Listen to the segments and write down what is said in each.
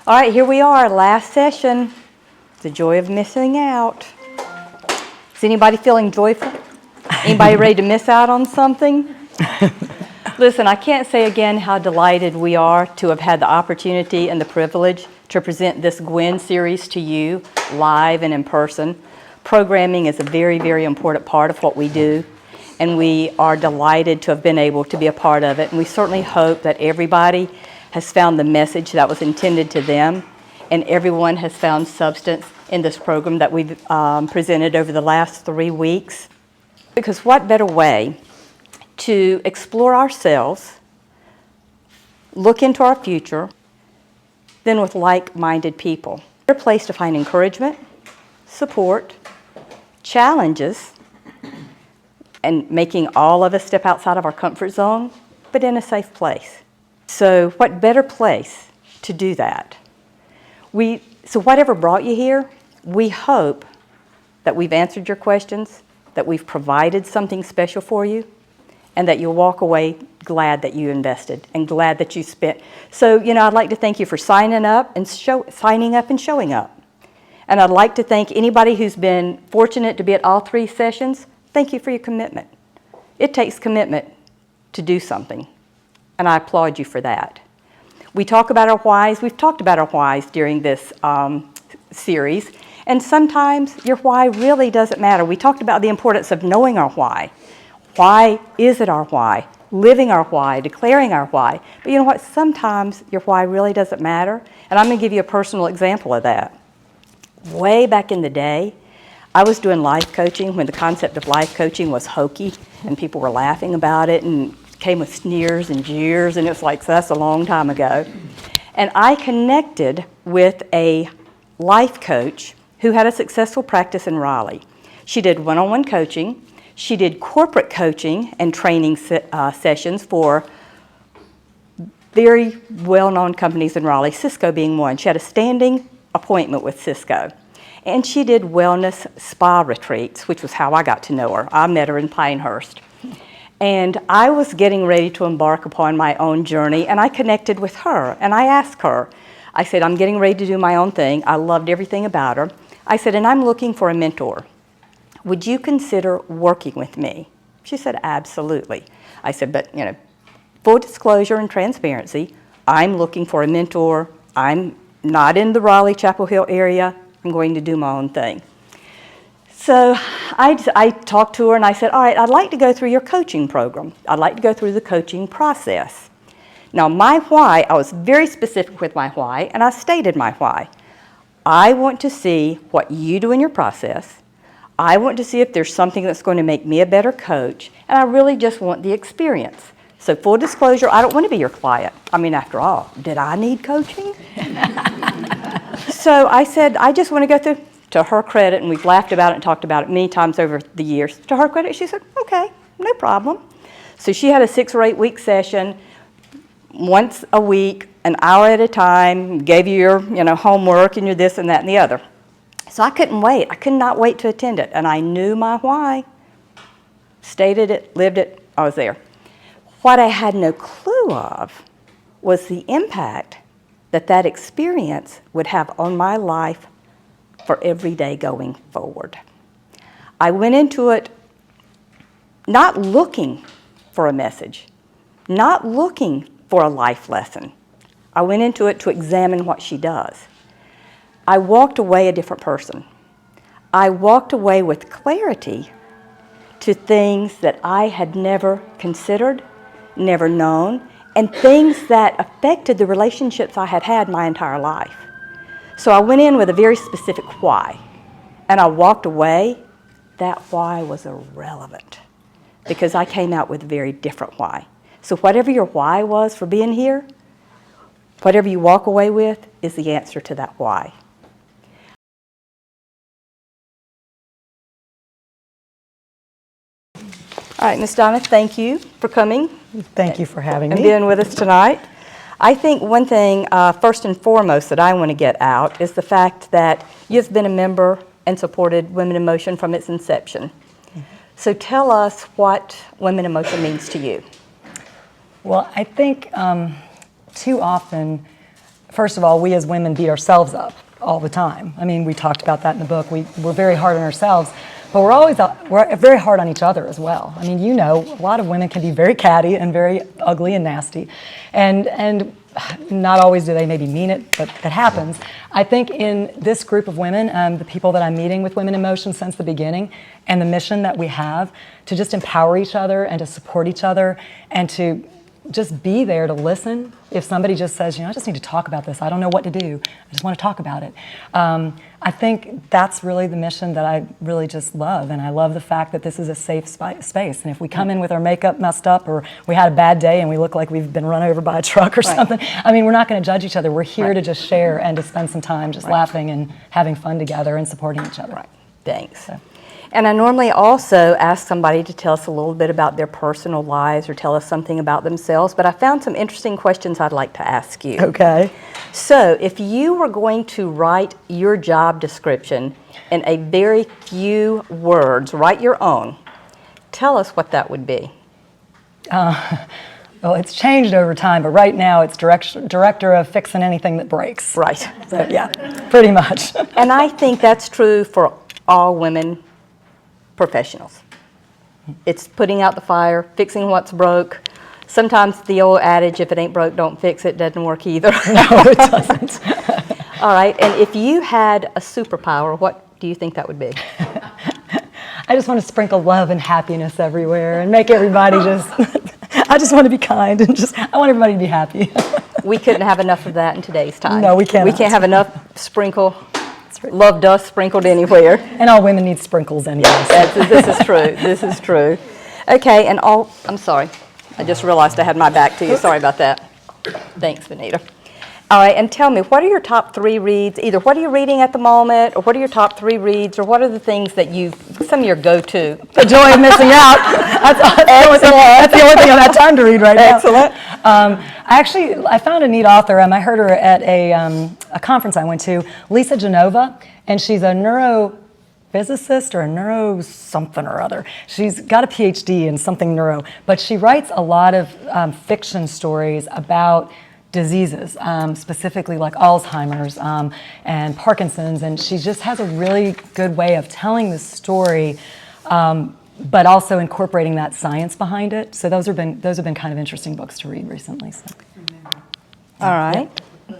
All right, here we are, last session. The joy of missing out. Is anybody feeling joyful? Anybody ready to miss out on something? Listen, I can't say again how delighted we are to have had the opportunity and the privilege to present this GWEN series to you live and in person. Programming is a very, very important part of what we do, and we are delighted to have been able to be a part of it. And we certainly hope that everybody has found the message that was intended to them, and everyone has found substance in this program that we've presented over the last 3 weeks. Because what better way to explore ourselves, look into our future, than with like-minded people. They're a place to find encouragement, support, challenges, and making all of us step outside of our comfort zone, but in a safe place. So what better place to do that? So whatever brought you here, we hope that we've answered your questions, that we've provided something special for you, and that you'll walk away glad that you invested and glad that you spent. So, I'd like to thank you for signing up and showing up. And I'd like to thank anybody who's been fortunate to be at all 3 sessions. Thank you for your commitment. It takes commitment to do something, and I applaud you for that. We talk about our whys. We've talked about our whys during this series, and sometimes your why really doesn't matter. We talked about the importance of knowing our why. Why is it our why? Living our why, declaring our why. But you know what? Sometimes your why really doesn't matter, and I'm going to give you a personal example of that. Way back in the day, I was doing life coaching when the concept of life coaching was hokey, and people were laughing about it and came with sneers and jeers, and it was like, that's a long time ago. And I connected with a life coach who had a successful practice in Raleigh. She did one-on-one coaching. She did corporate coaching and training sessions for very well-known companies in Raleigh, Cisco being one. She had a standing appointment with Cisco. And she did wellness spa retreats, which was how I got to know her. I met her in Pinehurst. And I was getting ready to embark upon my own journey, and I connected with her. And I asked her, I said, I'm getting ready to do my own thing. I loved everything about her. I said, and I'm looking for a mentor. Would you consider working with me? She said, absolutely. I said, but full disclosure and transparency, I'm looking for a mentor. I'm not in the Raleigh, Chapel Hill area. I'm going to do my own thing. So I talked to her and I said, all right, I'd like to go through your coaching program. I'd like to go through the coaching process. Now my why, I was very specific with my why, and I stated my why. I want to see what you do in your process. I want to see if there's something that's going to make me a better coach, and I really just want the experience. So full disclosure, I don't want to be your client. I mean, after all, did I need coaching? So I said, I just want to go through. To her credit, and we've laughed about it and talked about it many times over the years, to her credit, she said, okay, no problem. So she had a 6 or 8 week session, once a week, an hour at a time, gave you your homework and your this and that and the other. So I couldn't wait. I could not wait to attend it, and I knew my why. Stated it, lived it, I was there. What I had no clue of was the impact that experience would have on my life for every day going forward. I went into it not looking for a message, not looking for a life lesson. I went into it to examine what she does. I walked away a different person. I walked away with clarity to things that I had never considered, never known, and things that affected the relationships I had had my entire life. So I went in with a very specific why, and I walked away. That why was irrelevant because I came out with a very different why. So whatever your why was for being here, whatever you walk away with is the answer to that why. All right, Ms. Donna, thank you for coming. Thank you for having me. And being with us tonight. I think one thing, first and foremost, that I want to get out is the fact that you've been a member and supported Women in Motion from its inception. Mm-hmm. So tell us what Women in Motion means to you. Well, I think too often first of all, we as women beat ourselves up all the time. I mean, we talked about that in the book. We're very hard on ourselves, but we're very hard on each other as well. I mean, you know, a lot of women can be very catty and very ugly and nasty, and not always do they maybe mean it, but it happens. I think in this group of women, the people that I'm meeting with Women in Motion since the beginning, and the mission that we have to just empower each other and to support each other and to just be there to listen. If somebody just says, you know, I just need to talk about this, I don't know what to do, I just want to talk about it. I think that's really the mission that I really just love, and I love the fact that this is a safe space. And if we come in with our makeup messed up, or we had a bad day and we look like we've been run over by a truck or something, I mean, we're not going to judge each other. We're here to just share and to spend some time just laughing and having fun together and supporting each other. Thanks. So. And I normally also ask somebody to tell us a little bit about their personal lives or tell us something about themselves, but I found some interesting questions I'd like to ask you. Okay. So if you were going to write your job description in a very few words, write your own, tell us what that would be. Well, it's changed over time, but right now it's director of fixing anything that breaks. Right. So, yeah, pretty much. And I think that's true for all women professionals. It's putting out the fire, fixing what's broke. Sometimes the old adage, if it ain't broke, don't fix it, doesn't work either. No, it doesn't. All right, and if you had a superpower, what do you think that would be? I just want to sprinkle love and happiness everywhere and make everybody I just want to be kind and I want everybody to be happy. We couldn't have enough of that in today's time. No, we can't. We can't have enough love dust sprinkled anywhere. And all women need sprinkles anyway. This is true. This is true. Okay, and I'm sorry. I just realized I had my back to you. Sorry about that. Thanks, Benita. All right, and tell me, what are your top 3 reads? Either what are you reading at the moment, or what are your top 3 reads, or what are the things that some of your go-to? The joy of missing out. That's the only thing I've had time to read right now. Excellent. I found a neat author. I heard her at a conference I went to, Lisa Genova, and she's a neurophysicist or a neuro something or other. She's got a PhD in something neuro, but she writes a lot of fiction stories about diseases, specifically like Alzheimer's and Parkinson's, and she just has a really good way of telling the story, but also incorporating that science behind it. So those have been kind of interesting books to read recently. So. All right.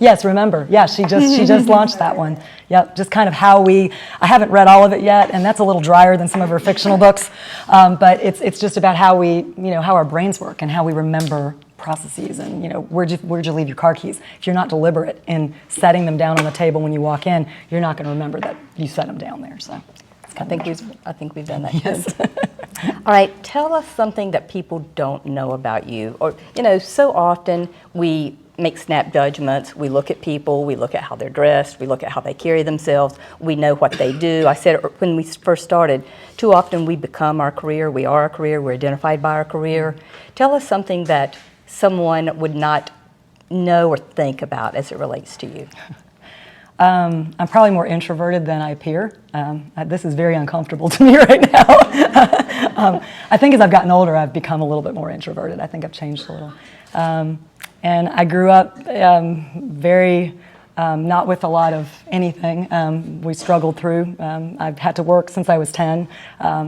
Yes, Remember. Yeah, she just launched that one. Yep, just kind of I haven't read all of it yet, and that's a little drier than some of her fictional books, but it's just about how how our brains work and how we remember processes, and where'd you leave your car keys? If you're not deliberate in setting them down on the table when you walk in, you're not going to remember that you set them down there. So I think we've done that. Yes. All right, tell us something that people don't know about you, or so often we make snap judgments. We look at people, we look at how they're dressed, we look at how they carry themselves, we know what they do. I said it when we first started, too often we become our career, we are our career, we're identified by our career. Tell us something that someone would not know or think about as it relates to you. I'm probably more introverted than I appear. This is very uncomfortable to me right now. I think as I've gotten older, I've become a little bit more introverted. I think I've changed a little. And I grew up very not with a lot of anything. We struggled through. I've had to work since I was 10,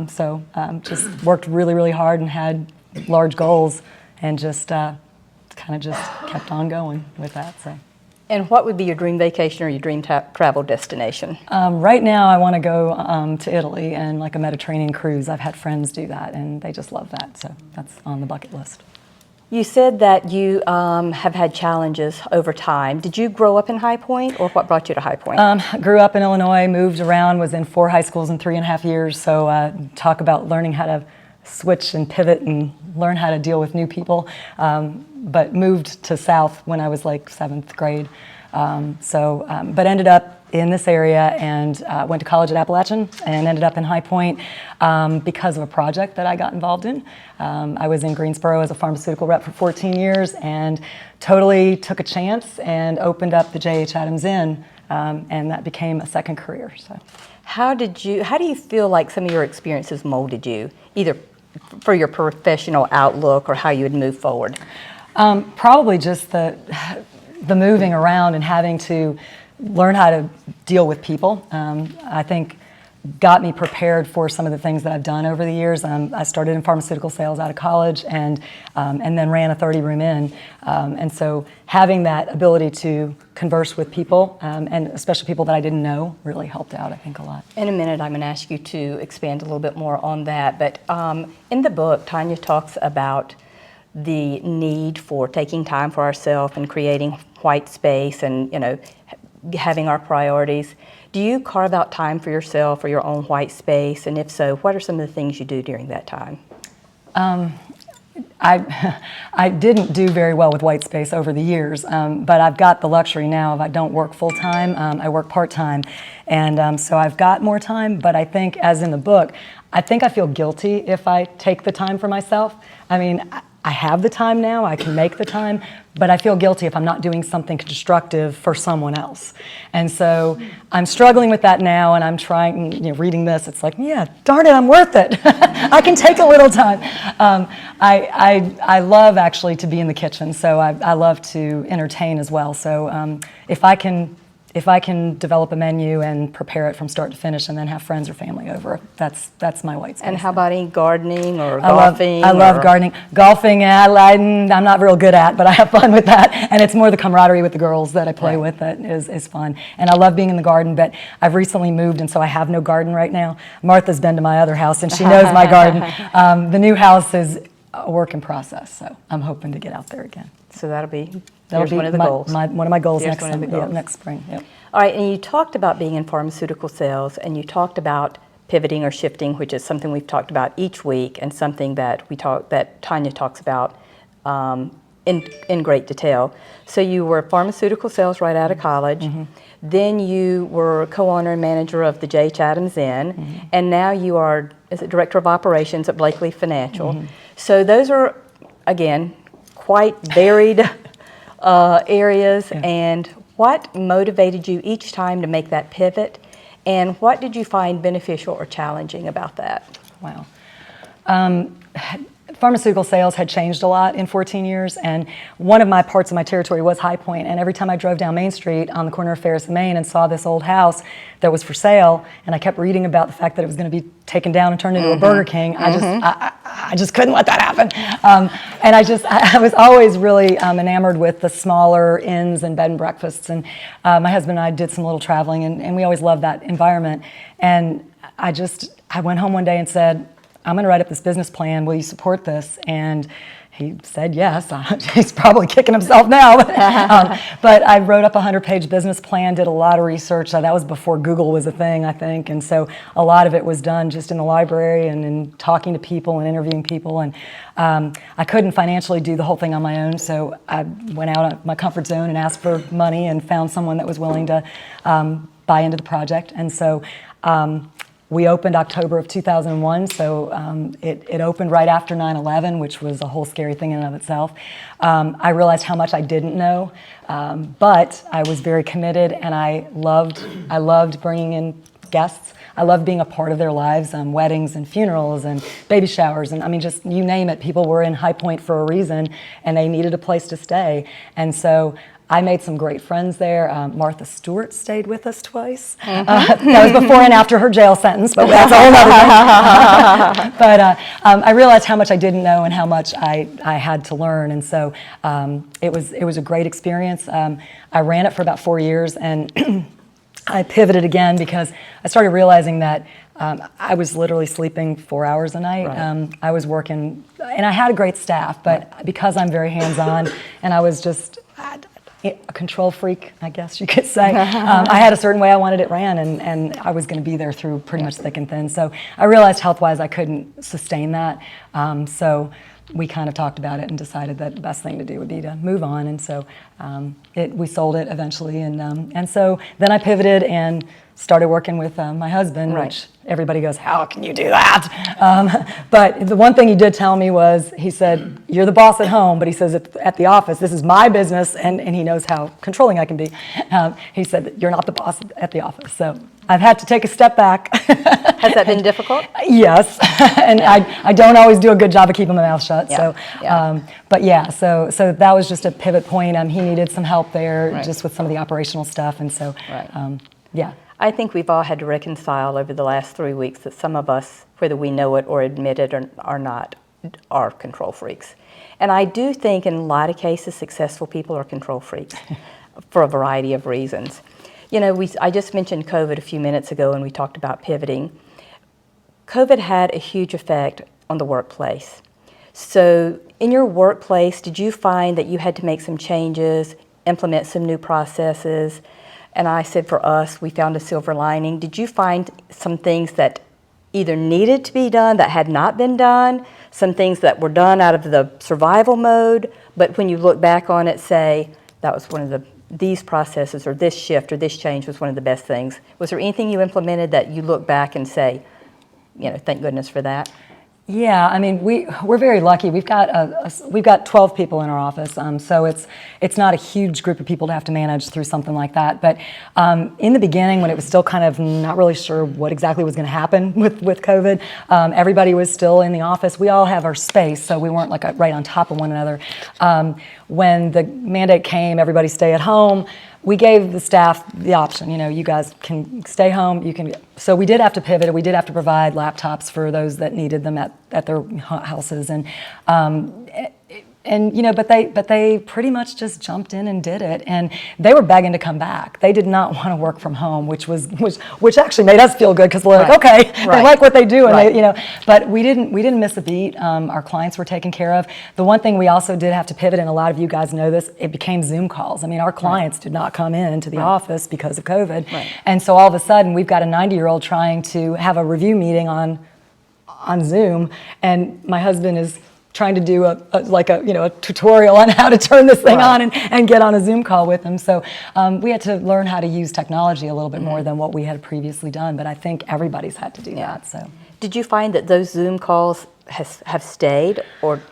so just worked really, really hard and had large goals, and just kind of just kept on going with that. So. And what would be your dream vacation or your dream travel destination? Right now, I want to go to Italy and like a Mediterranean cruise. I've had friends do that, and they just love that. So that's on the bucket list. You said that you have had challenges over time. Did you grow up in High Point, or what brought you to High Point? Grew up in Illinois, moved around, was in 4 high schools in 3.5 years. So talk about learning how to switch and pivot and learn how to deal with new people. But moved to South when I was like 7th grade. But ended up in this area and went to college at Appalachian and ended up in High Point because of a project that I got involved in. I was in Greensboro as a pharmaceutical rep for 14 years and totally took a chance and opened up the J.H. Adams Inn, and that became a second career. So, how do you feel like some of your experiences molded you, either for your professional outlook or how you would move forward? Probably just the moving around and having to learn how to deal with people, I think got me prepared for some of the things that I've done over the years. I started in pharmaceutical sales out of college and then ran a 30-room inn. And so having that ability to converse with people, and especially people that I didn't know, really helped out, I think, a lot. In a minute, I'm going to ask you to expand a little bit more on that. But in the book, Tanya talks about the need for taking time for ourselves and creating white space and, having our priorities. Do you carve out time for yourself or your own white space? And if so, what are some of the things you do during that time? I didn't do very well with white space over the years, but I've got the luxury now of I don't work full time, I work part time, and so I've got more time, but I think, as in the book, I think I feel guilty if I take the time for myself. I mean, I have the time now, I can make the time, but I feel guilty if I'm not doing something constructive for someone else. And so I'm struggling with that now, and I'm trying, reading this, it's like, yeah, darn it, I'm worth it. I can take a little time. I love actually to be in the kitchen, so I love to entertain as well. So if I can develop a menu and prepare it from start to finish and then have friends or family over, that's my white space. And how about any gardening or golfing? I love gardening. Golfing, I'm not real good at, but I have fun with that. And it's more the camaraderie with the girls that I play with that is fun. And I love being in the garden, but I've recently moved, and so I have no garden right now. Martha's been to my other house, and she knows my garden. The new house is a work in process, so I'm hoping to get out there again. So that'll be one of the goals. One of my goals next spring. Yep. All right, and you talked about being in pharmaceutical sales, and you talked about pivoting or shifting, which is something we've talked about each week, and something that Tanya talks about in great detail. So you were pharmaceutical sales right out of college. Mm-hmm. Then you were co-owner and manager of the J. Chatham's Inn, mm-hmm. and now you are director of operations at Blakely Financial. Mm-hmm. So those are, again, quite varied areas. Yeah. And what motivated you each time to make that pivot, and what did you find beneficial or challenging about that? Wow. Pharmaceutical sales had changed a lot in 14 years, and one of my parts of my territory was High Point, and every time I drove down Main Street on the corner of Ferris and Main and saw this old house that was for sale, and I kept reading about the fact that it was going to be taken down and turned into a Burger King, I just couldn't let that happen. And I was always really enamored with the smaller inns and bed and breakfasts, and my husband and I did some little traveling, and we always loved that environment. And I went home one day and said, I'm going to write up this business plan. Will you support this? And he said yes. He's probably kicking himself now. But I wrote up a 100-page business plan, did a lot of research. That was before Google was a thing, I think. And so a lot of it was done just in the library and in talking to people and interviewing people. And I couldn't financially do the whole thing on my own, so I went out of my comfort zone and asked for money and found someone that was willing to buy into the project. And so we opened October of 2001, so it opened right after 9/11, which was a whole scary thing in and of itself. I realized how much I didn't know, but I was very committed, and I loved bringing in guests. I loved being a part of their lives, weddings and funerals and baby showers, and I mean, just you name it. People were in High Point for a reason, and they needed a place to stay, and so I made some great friends there. Martha Stewart stayed with us twice. That was before and after her jail sentence, but that's a whole other thing. But I realized how much I didn't know and how much I had to learn, and so it was a great experience. I ran it for about 4 years, and I pivoted again because I started realizing that I was literally sleeping 4 hours a night. Right. I was working, and I had a great staff, but because I'm very hands-on, and I was just a control freak, I guess you could say. I had a certain way I wanted it ran, and I was going to be there through pretty much thick and thin. So I realized health-wise I couldn't sustain that. So we kind of talked about it and decided that the best thing to do would be to move on. And so we sold it eventually, and so then I pivoted and started working with my husband, Right. which everybody goes, how can you do that? But the one thing he did tell me was, he said, you're the boss at home, but he says at the office, this is my business, and he knows how controlling I can be. He said, you're not the boss at the office. So I've had to take a step back. Has that been difficult? Yes, and I don't always do a good job of keeping my mouth shut. Yeah. So, Yeah. but yeah, so that was just a pivot point. He needed some help there, Right. just with some of the operational stuff, and so Right. yeah. I think we've all had to reconcile over the last 3 weeks that some of us, whether we know it or admit it or not, are control freaks. And I do think in a lot of cases successful people are control freaks for a variety of reasons. You know, I just mentioned COVID a few minutes ago and we talked about pivoting. COVID had a huge effect on the workplace. So in your workplace, did you find that you had to make some changes, implement some new processes? And I said for us, we found a silver lining. Did you find some things that either needed to be done that had not been done, some things that were done out of the survival mode, but when you look back on it, say, that was one of these processes or this shift or this change was one of the best things? Was there anything you implemented that you look back and say, you know, thank goodness for that? Yeah, I mean, we're very lucky. We've got 12 people in our office, so it's not a huge group of people to have to manage through something like that. But in the beginning, when it was still kind of not really sure what exactly was going to happen with COVID, everybody was still in the office. We all have our space, so we weren't like right on top of one another. When the mandate came, everybody stay at home. We gave the staff the option, you know, you guys can stay home, you can. So we did have to pivot. We did have to provide laptops for those that needed them at their houses, and you know, but they pretty much just jumped in and did it, and they were begging to come back. They did not want to work from home, which actually made us feel good because we're like, okay, they like what they do, and they, you know. But we didn't miss a beat. Our clients were taken care of. The one thing we also did have to pivot, and a lot of you guys know this, it became Zoom calls. I mean, our clients did not come into the office because of COVID, and so all of a sudden we've got a 90-year-old trying to have a review meeting on Zoom, and my husband is trying to do a tutorial on how to turn this thing on and get on a Zoom call with them. So we had to learn how to use technology a little bit more than what we had previously done. But I think everybody's had to do that. So did you find that those Zoom calls have stayed, or?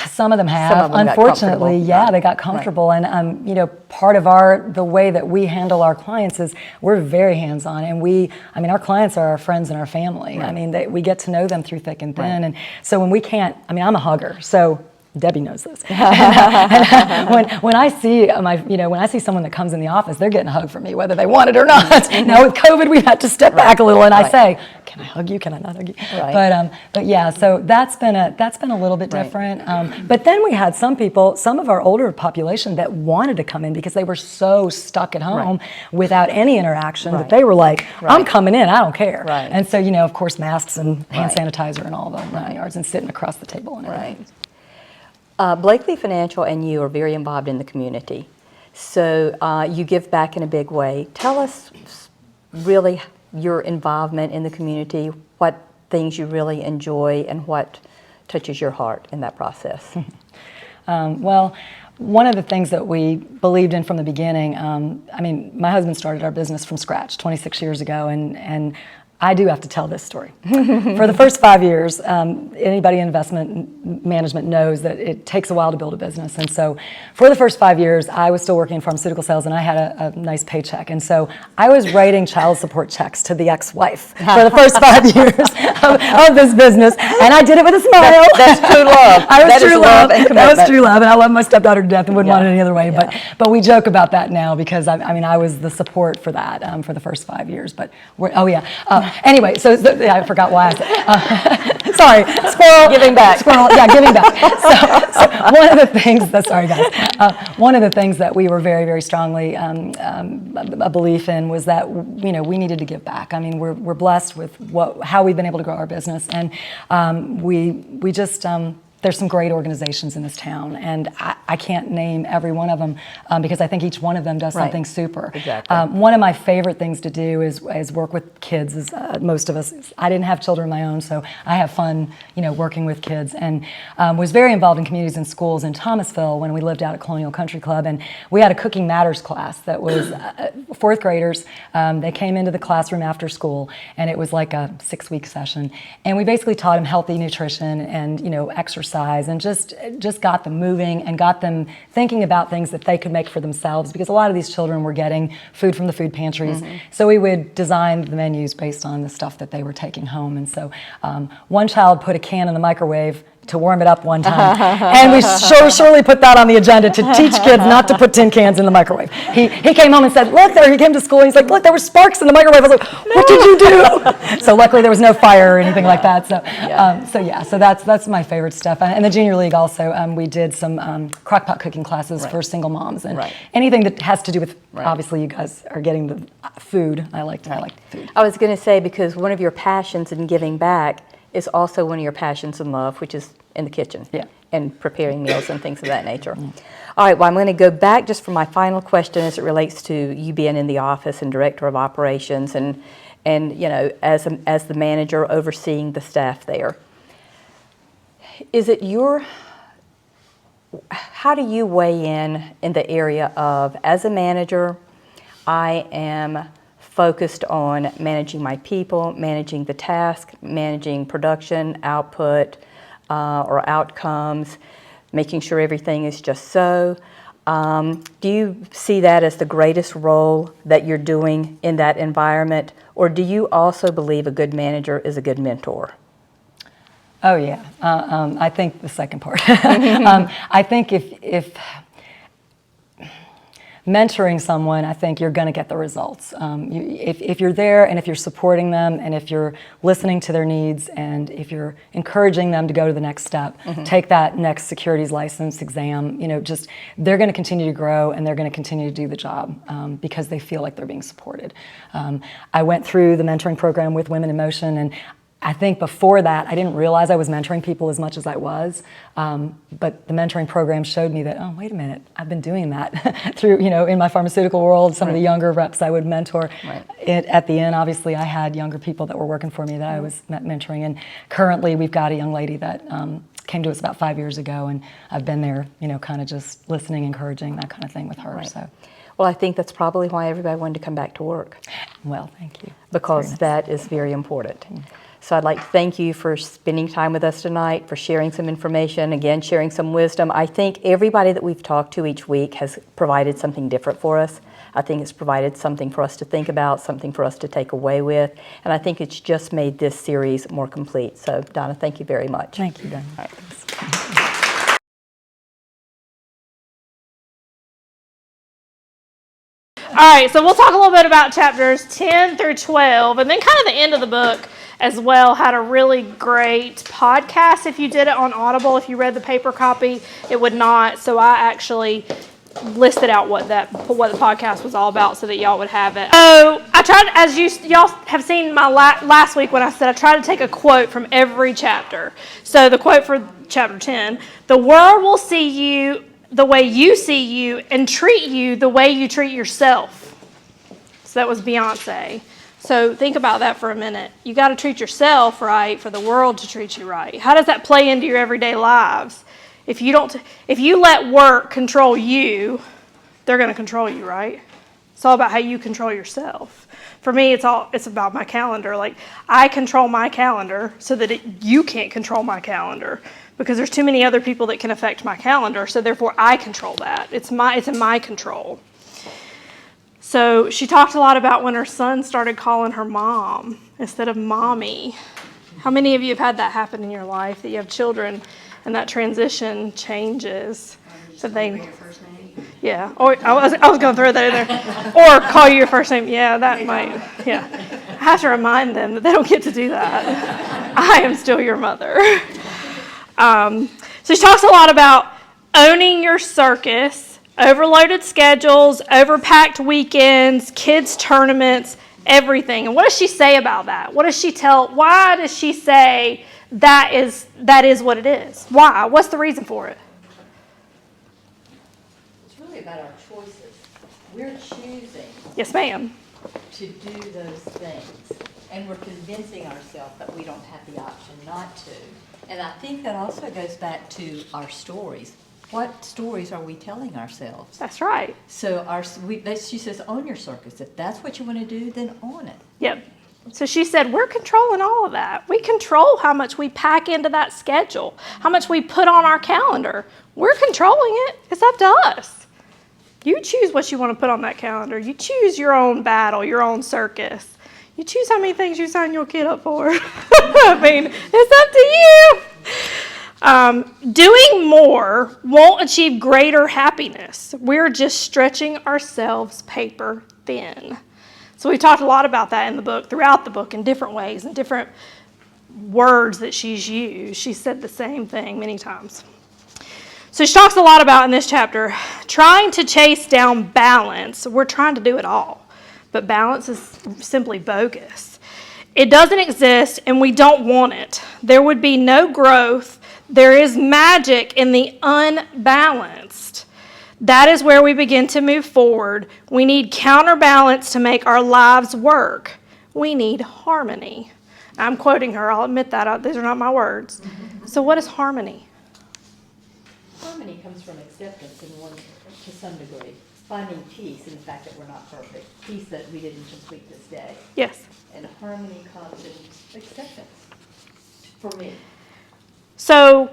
Some of them have. Some of them Unfortunately, got they got comfortable. And you know, part of the way that we handle our clients is we're very hands-on, and our clients are our friends and our family. I mean, we get to know them through thick and thin, and so when we can't, I'm a hugger, so Debbie knows this. when I see when I see someone that comes in the office, they're getting a hug from me, whether they want it or not. Now with COVID, we've had to step back a little, and I say, "Can I hug you? Can I not hug you?" But yeah, so that's been a little bit different. But then we had some of our older population that wanted to come in because they were so stuck at home without any interaction that they were like, "I'm coming in, I don't care." And so of course, masks and hand sanitizer and all the 9 yards, and sitting across the table and everything. Blakely Financial and you are very involved in the community. So you give back in a big way. Tell us really your involvement in the community, what things you really enjoy and what touches your heart in that process. Well, one of the things that we believed in from the beginning, my husband started our business from scratch 26 years ago, and I do have to tell this story. For the first 5 years, anybody in investment management knows that it takes a while to build a business. And so for the first 5 years, I was still working in pharmaceutical sales, and I had a nice paycheck. And so I was writing child support checks to the ex-wife for the first 5 years of this business. And I did it with a smile. That's true love. That was true love. That was true love. And I love my stepdaughter to death and wouldn't want it any other way. But we joke about that now because, I was the support for that for the first 5 years. But anyway, so I forgot why I said. Sorry, squirrel. Giving back. Squirrel, giving back. So one of the things one of the things that we were very, very strongly a belief in was that we needed to give back. I mean, we're blessed with how we've been able to grow our business, and we just there's some great organizations in this town, and I can't name every one of them because I think each one of them does something super. Exactly. One of my favorite things to do is work with kids. As most of us, I didn't have children of my own, so I have fun, working with kids, and was very involved in communities and schools in Thomasville when we lived out at Colonial Country Club, and we had a Cooking Matters class that was fourth graders. They came into the classroom after school, and it was like a 6-week session, and we basically taught them healthy nutrition and exercise, and just got them moving and got them thinking about things that they could make for themselves, because a lot of these children were getting food from the food pantries. So we would design the menus based on the stuff that they were taking home. And so one child put a can in the microwave to warm it up one time, and we surely put that on the agenda to teach kids not to put tin cans in the microwave. He came home and said, look, he came to school, and he's like, look, there were sparks in the microwave. I was like, what did you do? So luckily there was no fire or anything like that. So that's my favorite stuff. And the Junior League also, we did some crockpot cooking classes for single moms, and anything that has to do with, obviously you guys are getting the food. I like food. I was going to say, because one of your passions in giving back is also one of your passions in love, which is in the kitchen and preparing meals and things of that nature. All right, well, I'm going to go back just for my final question as it relates to you being in the office and director of operations and as the manager overseeing the staff there. How do you weigh in the area of, as a manager, I am focused on managing my people, managing the task, managing production, output, or outcomes, making sure everything is just so. Do you see that as the greatest role that you're doing in that environment, or do you also believe a good manager is a good mentor? Oh yeah, I think the second part. I think if mentoring someone, I think you're going to get the results. If you're there and if you're supporting them and if you're listening to their needs and if you're encouraging them to go to the next step, take that next securities license exam, they're going to continue to grow and they're going to continue to do the job because they feel like they're being supported. I went through the mentoring program with Women in Motion, and I think before that, I didn't realize I was mentoring people as much as I was, but the mentoring program showed me that, oh, wait a minute, I've been doing that through, in my pharmaceutical world, some of the younger reps I would mentor. At the end, obviously, I had younger people that were working for me that I was mentoring, and currently we've got a young lady that came to us about 5 years ago, and I've been there, kind of just listening, encouraging, that kind of thing with her. So. Well, I think that's probably why everybody wanted to come back to work. Well, thank you. Because that is very important. So I'd like to thank you for spending time with us tonight, for sharing some information, again, sharing some wisdom. I think everybody that we've talked to each week has provided something different for us. I think it's provided something for us to think about, something for us to take away with, and I think it's just made this series more complete. So, Donna, thank you very much. Thank you, Donna. All right, thanks. All right, so we'll talk a little bit about chapters 10 through 12, and then kind of the end of the book as well. Had a really great podcast. If you did it on Audible, if you read the paper copy, it would not. So I actually listed out what the podcast was all about so that y'all would have it. So I tried, as y'all have seen my last week when I said I tried to take a quote from every chapter. So the quote for chapter 10, "The world will see you the way you see you and treat you the way you treat yourself." So that was Beyonce. So think about that for a minute. You got to treat yourself right for the world to treat you right. How does that play into your everyday lives? If you let work control you, they're going to control you, right? It's all about how you control yourself. For me, it's about my calendar. Like, I control my calendar so that you can't control my calendar, because there's too many other people that can affect my calendar. So therefore, I control that. It's in my control. So she talked a lot about when her son started calling her mom instead of mommy. How many of you have had that happen in your life, that you have children and that transition changes? So they, yeah. Or I was going to throw that in there. Or call you your first name. Yeah, that might. Yeah. I have to remind them that they don't get to do that. I am still your mother. So she talks a lot about owning your circus. Overloaded schedules, overpacked weekends, kids' tournaments, everything. And what does she say about that? Why does she say that is what it is. Why? What's the reason for it? It's really about our choices. We're choosing Yes, ma'am. to do those things, and we're convincing ourselves that we don't have the option not to. And I think that also goes back to our stories. What stories are we telling ourselves? That's right. So she says, own your circus. If that's what you want to do, then own it. Yep. So she said, we're controlling all of that. We control how much we pack into that schedule, how much we put on our calendar. We're controlling it. It's up to us. You choose what you want to put on that calendar. You choose your own battle, your own circus. You choose how many things you sign your kid up for. I mean, it's up to you. Doing more won't achieve greater happiness. We're just stretching ourselves paper thin. So we talked a lot about that in the book, throughout the book, in different ways and different words that she's used. She said the same thing many times. So she talks a lot about in this chapter, trying to chase down balance. We're trying to do it all, but balance is simply bogus. It doesn't exist, and we don't want it. There would be no growth. There is magic in the unbalanced. That is where we begin to move forward. We need counterbalance to make our lives work. We need harmony. I'm quoting her. I'll admit that. These are not my words. So what is harmony? Harmony comes from acceptance in one, to some degree. Finding peace in the fact that we're not perfect. Peace that we didn't complete this day. Yes. And harmony comes in acceptance, for me. So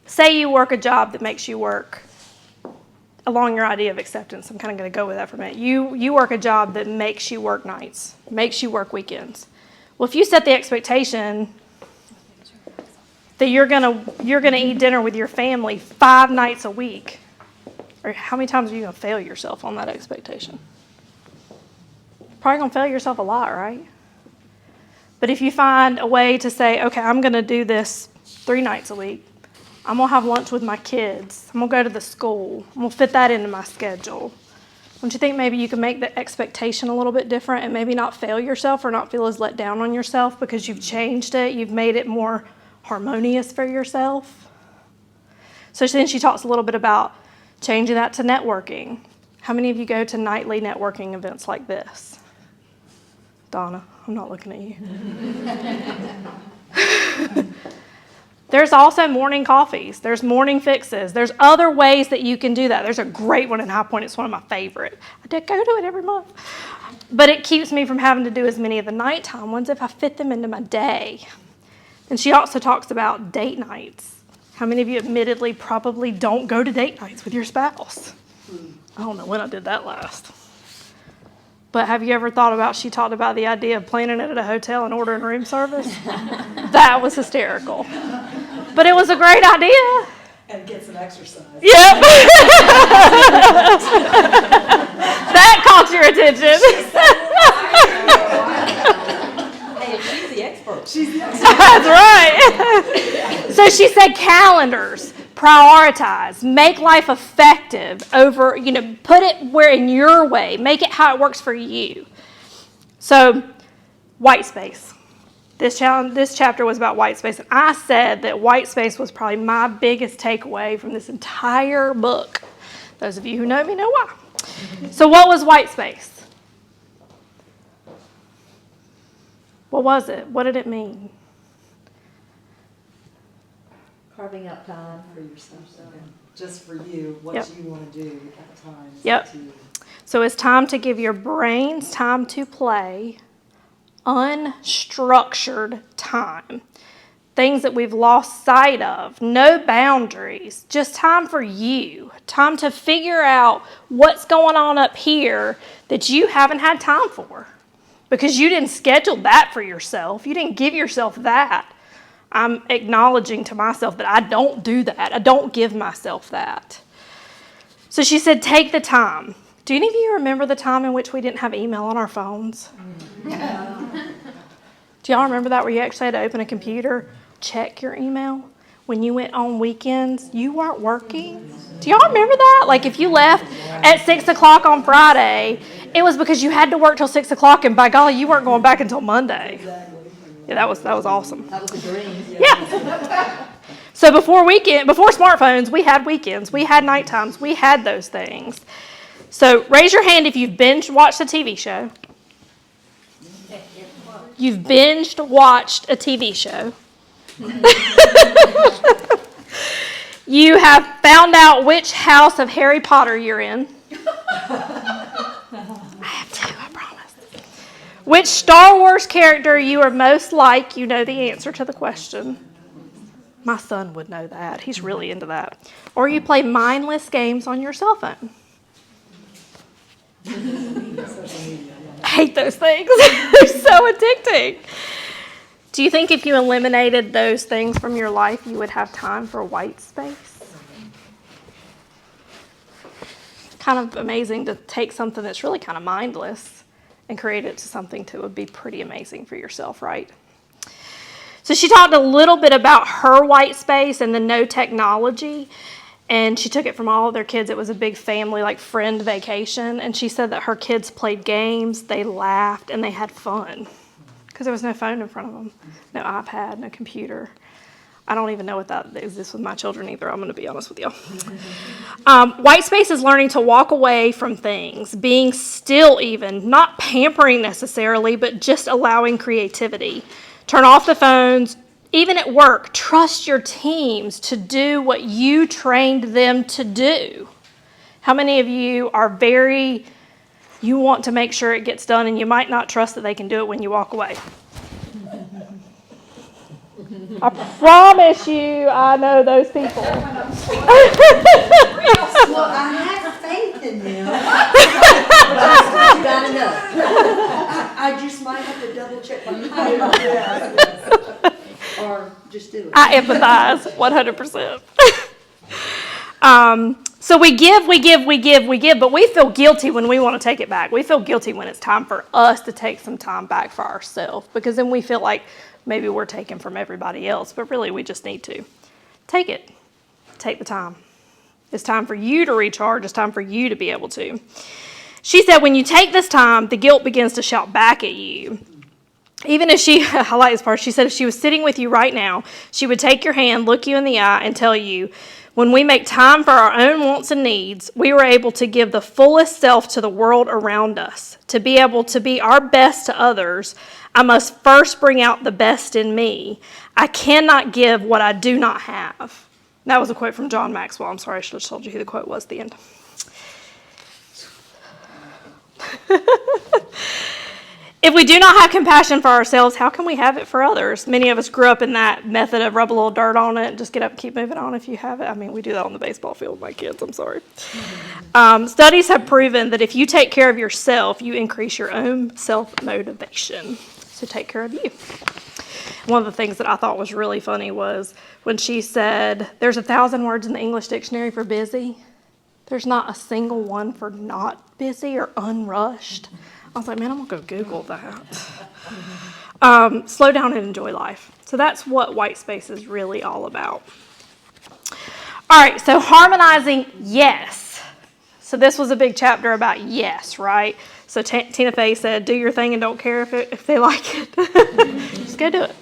say you work a job that makes you work along your idea of acceptance. I'm kind of going to go with that for a minute. You work a job that makes you work nights, makes you work weekends. Well, if you set the expectation that you're gonna eat dinner with your family 5 nights a week, or how many times are you going to fail yourself on that expectation? Probably going to fail yourself a lot, right? But if you find a way to say, okay, I'm going to do this 3 nights a week. I'm going to have lunch with my kids. I'm going to go to the school. I'm going to fit that into my schedule. Don't you think maybe you can make the expectation a little bit different and maybe not fail yourself or not feel as let down on yourself because you've changed it, you've made it more harmonious for yourself? So then she talks a little bit about changing that to networking. How many of you go to nightly networking events like this? Donna, I'm not looking at you. There's also morning coffees. There's morning fixes. There's other ways that you can do that. There's a great one in High Point. It's one of my favorite. I did go to it every month. But it keeps me from having to do as many of the nighttime ones if I fit them into my day. And she also talks about date nights. How many of you admittedly probably don't go to date nights with your spouse? I don't know when I did that last. But have you ever thought about, she talked about the idea of planning it at a hotel and ordering room service? That was hysterical. But it was a great idea. And get some exercise. Yep. That caught your attention. Hey, she's the expert. That's right. So she said calendars, prioritize, make life effective over, put it where in your way, make it how it works for you. So white space. This chapter was about white space, and I said that white space was probably my biggest takeaway from this entire book. Those of you who know me know why. So what was white space? What was it? What did it mean? Carving out time For yourself, just for you, what Yep. you want to do at times. Yep. So it's time to give your brains time to play, unstructured time. Things that we've lost sight of, no boundaries, just time for you, time to figure out what's going on up here that you haven't had time for because you didn't schedule that for yourself. You didn't give yourself that. I'm acknowledging to myself that I don't do that. I don't give myself that. So she said, take the time. Do any of you remember the time in which we didn't have email on our phones? Do y'all remember that, where you actually had to open a computer, check your email? When you went on weekends, you weren't working? Do y'all remember that? Like if you left at 6 o'clock on Friday, it was because you had to work till 6 o'clock, and by golly, you weren't going back until Monday. Yeah, that was awesome. That was a dream. Yeah. So before smartphones, we had weekends, we had night times, we had those things. So raise your hand if you've binge watched a TV show. You've binged watched a TV show. You have found out which house of Harry Potter you're in. I have two, I promise. Which Star Wars character you are most like, you know the answer to the question. My son would know that. He's really into that. Or you play mindless games on your cell phone. I hate those things. They're so addicting. Do you think if you eliminated those things from your life, you would have time for white space? Kind of amazing to take something that's really kind of mindless and create it to something that would be pretty amazing for yourself, right? So she talked a little bit about her white space and the no technology, and she took it from all of their kids. It was a big family, like friend vacation, and she said that her kids played games, they laughed, and they had fun because there was no phone in front of them, no iPad, no computer. I don't even know what that exists with my children either, I'm going to be honest with you. White space is learning to walk away from things, being still even, not pampering necessarily, but just allowing creativity. Turn off the phones. Even at work, trust your teams to do what you trained them to do. How many of you are you want to make sure it gets done and you might not trust that they can do it when you walk away? I promise you, I know those people. Well, I have faith in them. You gotta know. I just might have to double check my or just do it. I empathize 100%. So we give, but we feel guilty when we want to take it back. We feel guilty when it's time for us to take some time back for ourselves, because then we feel like maybe we're taking from everybody else, but really we just need to take it. Take the time. It's time for you to recharge. It's time for you to be able to. She said when you take this time, the guilt begins to shout back at you. Even if I like this part, she said if she was sitting with you right now, she would take your hand, look you in the eye, and tell you, when we make time for our own wants and needs, we were able to give the fullest self to the world around us. To be able to be our best to others, I must first bring out the best in me. I cannot give what I do not have. That was a quote from John Maxwell. I'm sorry, I should have told you who the quote was at the end. If we do not have compassion for ourselves, how can we have it for others? Many of us grew up in that method of rub a little dirt on it and just get up and keep moving on if you have it. I mean, we do that on the baseball field with my kids. I'm sorry. Studies have proven that if you take care of yourself, you increase your own self-motivation. So take care of you. One of the things that I thought was really funny was when she said, there's 1,000 words in the English dictionary for busy. There's not a single one for not busy or unrushed. I was like, man, I'm going to go Google that. Slow down and enjoy life. So that's what white space is really all about. All right, so harmonizing yes. So this was a big chapter about yes, right? So Tina Fey said, do your thing and don't care if they like it. Just go do it.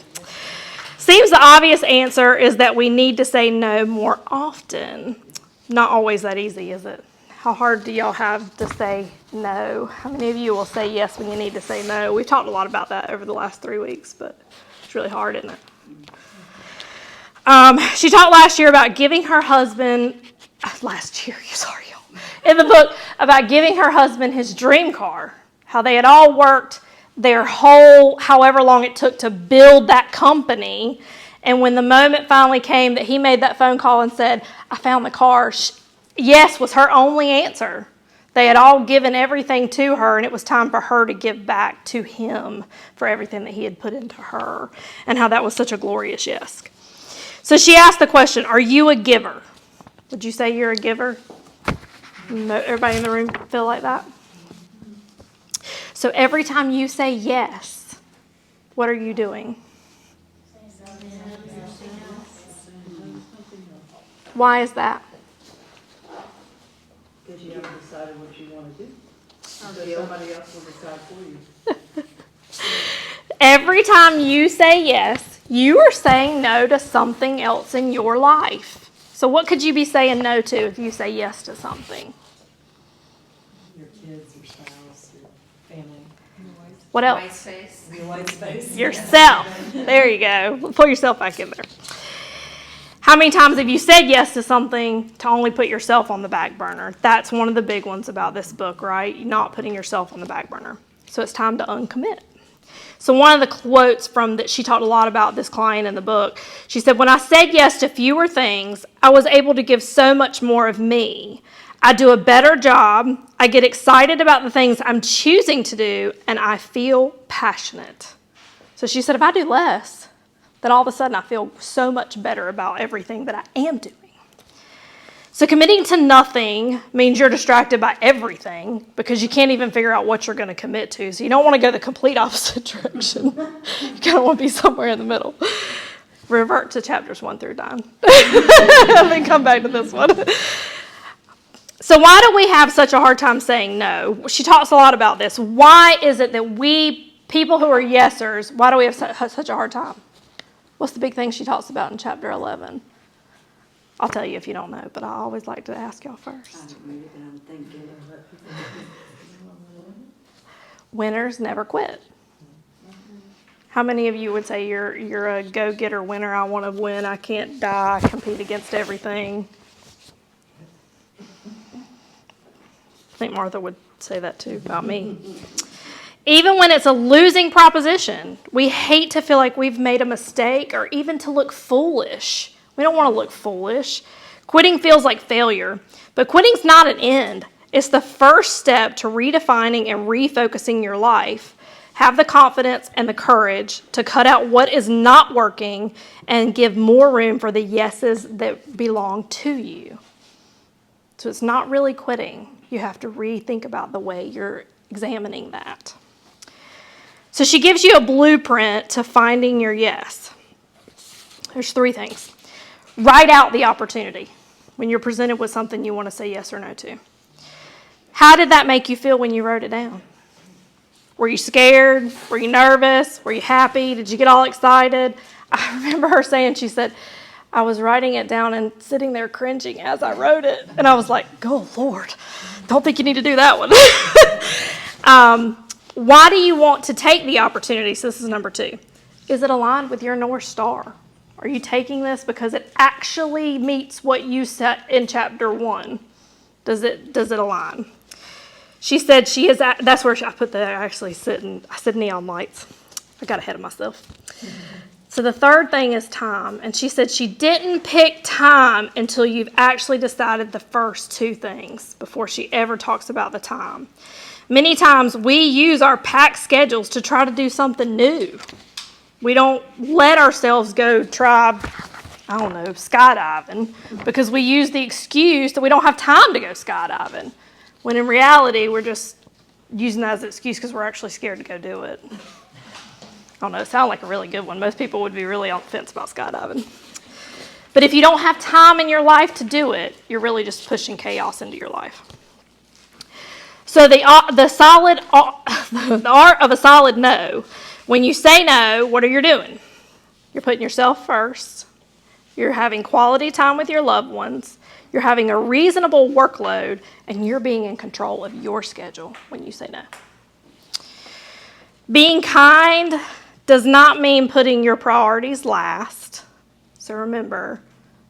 Seems the obvious answer is that we need to say no more often. Not always that easy, is it? How hard do y'all have to say no? How many of you will say yes when you need to say no? We've talked a lot about that over the last 3 weeks, but it's really hard, isn't it? She talked last year about giving her husband, in the book, about giving her husband his dream car. How they had all worked their whole, however long it took to build that company. And when the moment finally came that he made that phone call and said, I found the car, yes was her only answer. They had all given everything to her, and it was time for her to give back to him for everything that he had put into her, and how that was such a glorious yes. So she asked the question, are you a giver? Would you say you're a giver? Everybody in the room feel like that? So every time you say yes, what are you doing? Why is that? Because you haven't decided what you want to do. So somebody else will decide for you. every time you say yes, you are saying no to something else in your life. So what could you be saying no to if you say yes to something? Your kids, your spouse, your family. What else? White space. Your white space. Yourself. There you go. Pull yourself back in there. How many times have you said yes to something to only put yourself on the back burner? That's one of the big ones about this book, right? Not putting yourself on the back burner. So it's time to uncommit. So one of the quotes from that, she talked a lot about this client in the book. She said, when I said yes to fewer things, I was able to give so much more of me. I do a better job. I get excited about the things I'm choosing to do, and I feel passionate. So she said, if I do less, then all of a sudden I feel so much better about everything that I am doing. So committing to nothing means you're distracted by everything because you can't even figure out what you're going to commit to. So you don't want to go the complete opposite direction. You kind of want to be somewhere in the middle. Revert to chapters 1 through 9. And then come back to this one. So why do we have such a hard time saying no? She talks a lot about this. Why is it that we, people who are yesers, why do we have such a hard time? What's the big thing she talks about in chapter 11? I'll tell you if you don't know, but I always like to ask y'all first. I don't read it, but I'm thinking of it. Winners never quit. How many of you would say you're a go-getter winner? I want to win. I can't die. I compete against everything. I think Martha would say that too about me. Even when it's a losing proposition, we hate to feel like we've made a mistake or even to look foolish. We don't want to look foolish. Quitting feels like failure, but quitting's not an end. It's the first step to redefining and refocusing your life. Have the confidence and the courage to cut out what is not working and give more room for the yeses that belong to you. So it's not really quitting. You have to rethink about the way you're examining that. So she gives you a blueprint to finding your yes. There's 3 things. Write out the opportunity when you're presented with something you want to say yes or no to. How did that make you feel when you wrote it down? Were you scared? Were you nervous? Were you happy? Did you get all excited? I remember her saying, she said, I was writing it down and sitting there cringing as I wrote it. And I was like, oh, Lord, don't think you need to do that one. Why do you want to take the opportunity? So this is number 2. Is it aligned with your North Star? Are you taking this because it actually meets what you set in chapter 1? Does it align? She said she is, that's where I put I said neon lights. I got ahead of myself. So the 3rd thing is time. And she said she didn't pick time until you've actually decided the first 2 things before she ever talks about the time. Many times we use our packed schedules to try to do something new. We don't let ourselves go try, skydiving because we use the excuse that we don't have time to go skydiving. When in reality, we're just using that as an excuse because we're actually scared to go do it. I don't know, it sounds like a really good one. Most people would be really on the fence about skydiving. But if you don't have time in your life to do it, you're really just pushing chaos into your life. So the art of a solid no. When you say no, what are you doing? You're putting yourself first. You're having quality time with your loved ones. You're having a reasonable workload, and you're being in control of your schedule when you say no. Being kind does not mean putting your priorities last. So remember,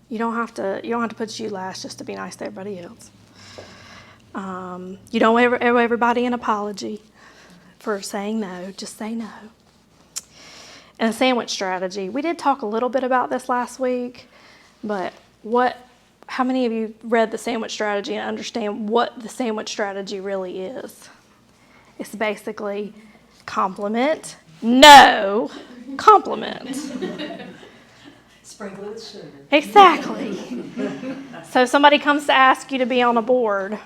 you don't have to put you last just to be nice to everybody else. You don't owe everybody an apology for saying no. Just say no. And a sandwich strategy. We did talk a little bit about this last week, but how many of you read the sandwich strategy and understand what the sandwich strategy really is? It's basically compliment, no, compliment. Sprinkle with sugar. Exactly. So somebody comes to ask you to be on a board.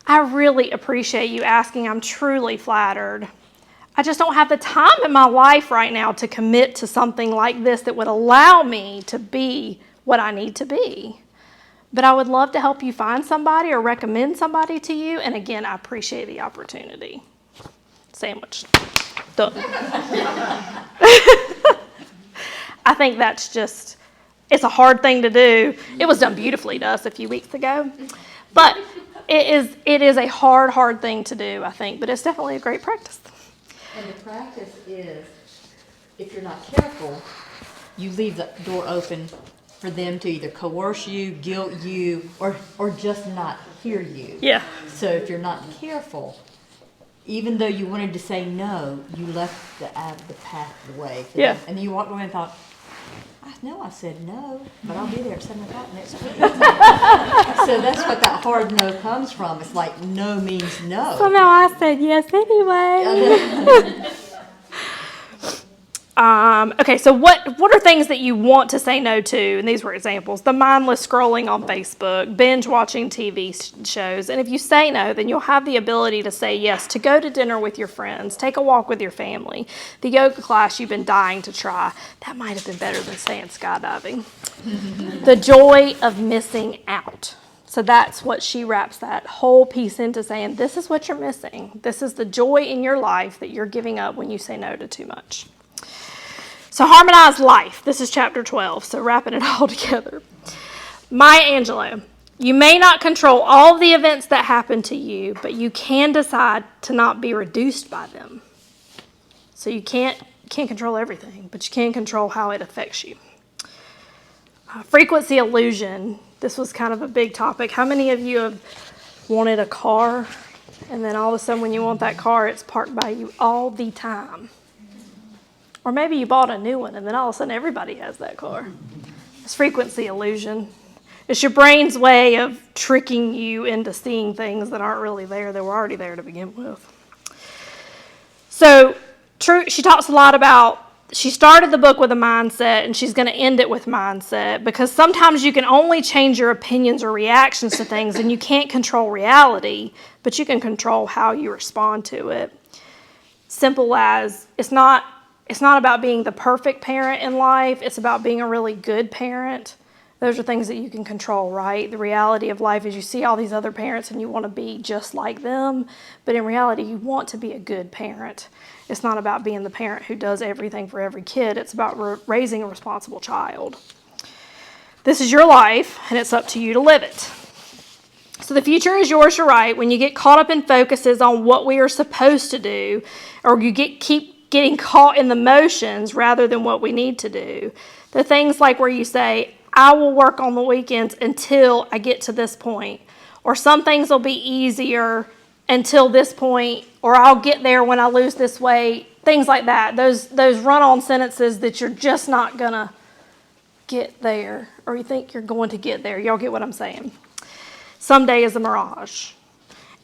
I really appreciate you asking. I'm truly flattered. I just don't have the time in my life right now to commit to something like this that would allow me to be what I need to be. But I would love to help you find somebody or recommend somebody to you. And again, I appreciate the opportunity. sandwich. Done. I think that's just, it's a hard thing to do. It was done beautifully to us a few weeks ago. But it is a hard thing to do, I think. But it's definitely a great practice. And the practice is, if you're not careful, you leave the door open for them to either coerce you, guilt you, or just not hear you. Yeah. So if you're not careful, even though you wanted to say no, you left the path of the way. Yeah. And then you walked away and thought, I know I said no, but I'll be there at 7 o'clock next week. So that's what that hard no comes from. It's like no means no. So now I said yes anyway. Okay, so what are things that you want to say no to? And these were examples. The mindless scrolling on Facebook, binge watching TV shows. And if you say no, then you'll have the ability to say yes, to go to dinner with your friends, take a walk with your family, the yoga class you've been dying to try. That might have been better than saying skydiving. The joy of missing out. So that's what she wraps that whole piece into, saying this is what you're missing. This is the joy in your life that you're giving up when you say no to too much. So harmonized life. This is chapter 12, so wrapping it all together. Maya Angelou, you may not control all the events that happen to you, but you can decide to not be reduced by them. So you can't control everything, but you can control how it affects you. Frequency illusion. This was kind of a big topic. How many of you have wanted a car, and then all of a sudden when you want that car, it's parked by you all the time? Or maybe you bought a new one, and then all of a sudden everybody has that car. It's frequency illusion. It's your brain's way of tricking you into seeing things that aren't really there. They were already there to begin with. So she talks a lot about, she started the book with a mindset, and she's going to end it with mindset, because sometimes you can only change your opinions or reactions to things, and you can't control reality, but you can control how you respond to it. Simple as, it's not about being the perfect parent in life. It's about being a really good parent. Those are things that you can control, right? The reality of life is you see all these other parents and you want to be just like them. But in reality, you want to be a good parent. It's not about being the parent who does everything for every kid. It's about raising a responsible child. This is your life, and it's up to you to live it. So the future is yours to write. When you get caught up in focuses on what we are supposed to do, or you keep getting caught in the motions rather than what we need to do. The things like where you say, I will work on the weekends until I get to this point. Or some things will be easier until this point. Or I'll get there when I lose this weight. Things like that. Those run-on sentences that you're just not going to get there. Or you think you're going to get there. Y'all get what I'm saying? Someday is a mirage.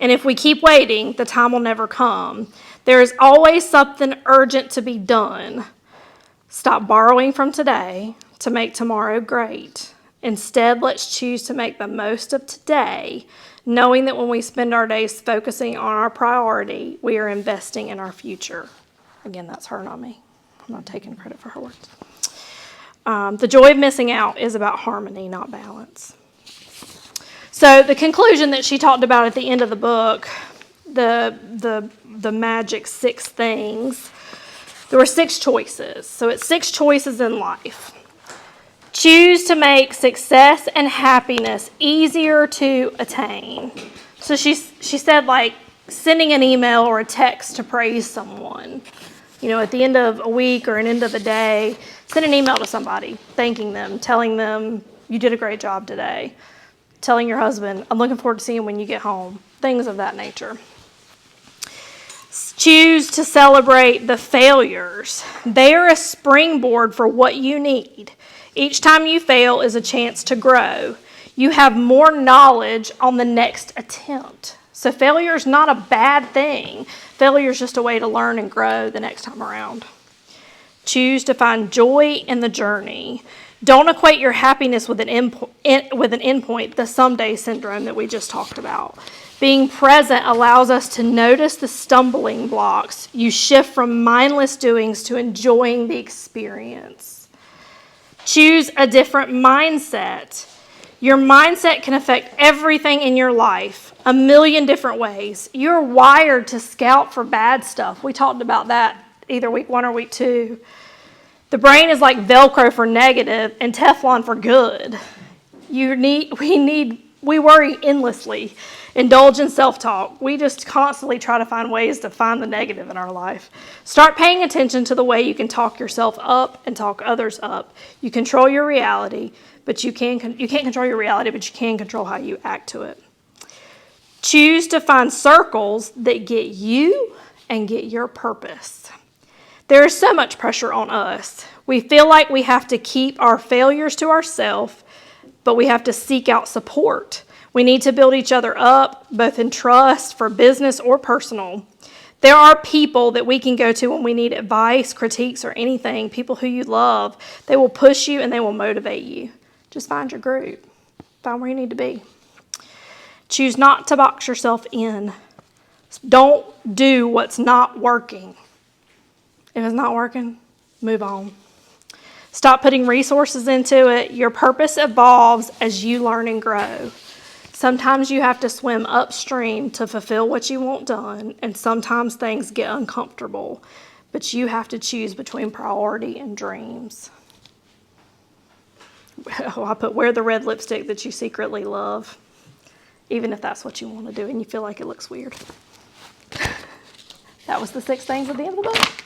And if we keep waiting, the time will never come. There is always something urgent to be done. Stop borrowing from today to make tomorrow great. Instead, let's choose to make the most of today, knowing that when we spend our days focusing on our priority, we are investing in our future. Again, that's her, not me. I'm not taking credit for her words. The joy of missing out is about harmony, not balance. So the conclusion that she talked about at the end of the book, the magic 6 things, there were 6 choices. So it's 6 choices in life. Choose to make success and happiness easier to attain. So she said, like, sending an email or a text to praise someone. You know, at the end of a week or an end of the day, send an email to somebody, thanking them, telling them you did a great job today. Telling your husband, I'm looking forward to seeing you when you get home. Things of that nature. Choose to celebrate the failures. They are a springboard for what you need. Each time you fail is a chance to grow. You have more knowledge on the next attempt. So failure is not a bad thing. Failure is just a way to learn and grow the next time around. Choose to find joy in the journey. Don't equate your happiness with an endpoint, the someday syndrome that we just talked about. Being present allows us to notice the stumbling blocks. You shift from mindless doings to enjoying the experience. Choose a different mindset. Your mindset can affect everything in your life, a million different ways. You're wired to scout for bad stuff. We talked about that either week 1 or week 2. The brain is like Velcro for negative and Teflon for good. We worry endlessly, indulge in self-talk. We just constantly try to find ways to find the negative in our life. Start paying attention to the way you can talk yourself up and talk others up. You control your reality, but you can't control your reality, but you can control how you act to it. Choose to find circles that get you and get your purpose. There is so much pressure on us. We feel like we have to keep our failures to ourselves, but we have to seek out support. We need to build each other up, both in trust, for business or personal. There are people that we can go to when we need advice, critiques, or anything, people who you love. They will push you and they will motivate you. Just find your group. Find where you need to be. Choose not to box yourself in. Don't do what's not working. If it's not working, move on. Stop putting resources into it. Your purpose evolves as you learn and grow. Sometimes you have to swim upstream to fulfill what you want done, and sometimes things get uncomfortable, but you have to choose between priority and dreams. Well, I put wear the red lipstick that you secretly love, even if that's what you want to do and you feel like it looks weird. That was the 6 things at the end of the book.